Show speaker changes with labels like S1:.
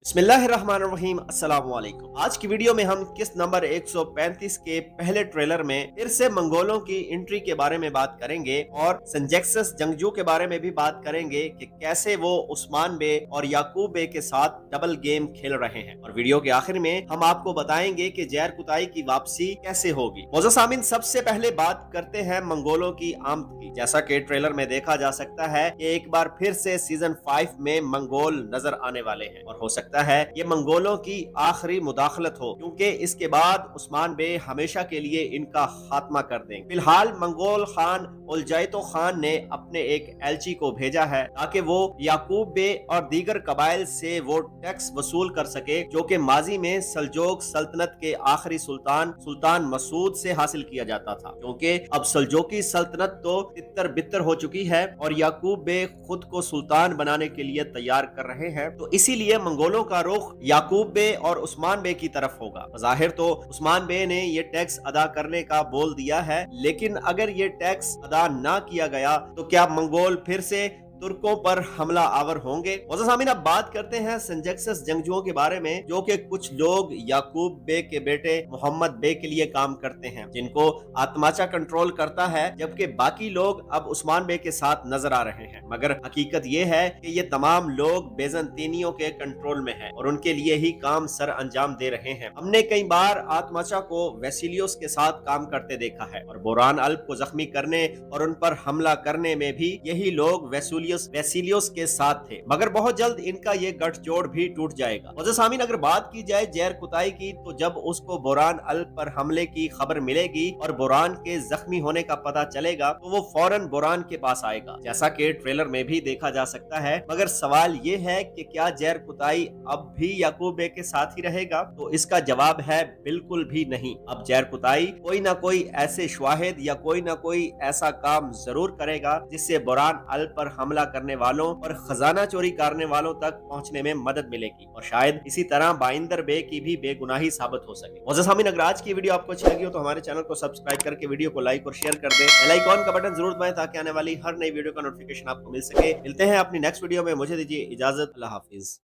S1: बिस्मिल्लाहिर्रहमानिर्रहीम अस्सलाम वालेकुम। आज की वीडियो में हम किस्त नंबर 135 के पहले ट्रेलर में फिर से मंगोलों की एंट्री के बारे में बात करेंगे और संजैक्सस जंगजू के बारे में भी बात करेंगे कि कैसे वो उस्मान बे और याकूब बे के साथ डबल गेम खेल रहे हैं। और वीडियो के आखिर में हम आपको बताएंगे कि जैर कुताई की वापसी कैसे होगी। मोअज़्ज़ज़ सामीन, सबसे पहले बात करते हैं मंगोलों की आमद की। जैसा कि ट्रेलर में देखा जा सकता है कि एक बार फिर से सीजन 5 में मंगोल नजर आने वाले हैं और हो सकता है ये मंगोलों की आखिरी मुदाखलत हो, क्योंकि इसके बाद उस्मान बे हमेशा के लिए इनका खात्मा कर देंगे। फिलहाल मंगोल खान उलजैतो खान ने अपने एक एलची को भेजा है ताकि वो याकूब बे और दीगर कबाइल से वो टैक्स वसूल कर सके जो कि माजी में सल्जोक सल्तनत के आखिरी सुल्तान मसूद से हासिल किया जाता था, क्योंकि अब सल्जोकी सल्तनत तो तितर बितर हो चुकी है और याकूब बे खुद को सुल्तान बनाने के लिए तैयार कर रहे हैं। तो इसीलिए मंगोलों का रुख याकूब बे और उस्मान बे की तरफ होगा। ज़ाहिर तो उस्मान बे ने ये टैक्स अदा करने का बोल दिया है, लेकिन अगर ये टैक्स अदा ना किया गया तो क्या मंगोल फिर से तुर्कों पर हमला आवर होंगे। सामीन, अब बात करते हैं संजैक्सस जंगजुओं के बारे में, जो कि कुछ लोग याकूब बे के बेटे मोहम्मद बे के लिए काम करते हैं, जिनको आत्माचा कंट्रोल करता है, जबकि बाकी लोग अब उस्मान बे के साथ नजर आ रहे हैं। मगर हकीकत ये है कि ये तमाम लोग बेजंतीनियों के कंट्रोल में हैं और उनके लिए ही काम सर अंजाम दे रहे हैं। हमने कई बार आत्माचा को वेसिलियोस के साथ काम करते देखा है और बोरान अल्प को जख्मी करने और उन पर हमला करने में भी यही लोग वेसिलियोस के साथ थे। मगर बहुत जल्द इनका ये गठजोड़ भी टूट जाएगा। मोअज़्ज़ज़ सामीन, अगर बात की जाए जैर कुताई की, तो जब उसको बोरान अल पर हमले की खबर मिलेगी और बोरान के जख्मी होने का पता चलेगा तो वो फौरन बोरान के पास आएगा, जैसा कि ट्रेलर में भी देखा जा सकता है। मगर सवाल ये है कि क्या जैर कुताई अब भी याकूब बे के साथ ही रहेगा? तो इसका जवाब है बिल्कुल भी नहीं। अब जैर कुताई कोई ना कोई ऐसे शवाहिद या कोई ना कोई ऐसा काम जरूर करेगा जिससे बोरान अल पर हमला करने वालों और खजाना चोरी करने वालों तक पहुंचने में मदद मिलेगी और शायद इसी तरह बाइंदर बे की भी बेगुनाही साबित हो सके। मोअज़्ज़ज़ सामीन, अगर आज की वीडियो आपको अच्छी लगी हो तो हमारे चैनल को सब्सक्राइब करके वीडियो को लाइक और शेयर कर दें। बेल आइकॉन का बटन जरूर दबाएं ताकि आने वाली हर नई वीडियो का नोटिफिकेशन आपको मिल सके। मिलते हैं अपनी नेक्स्ट वीडियो में। मुझे दीजिए इजाजत। अल्लाह हाफिज।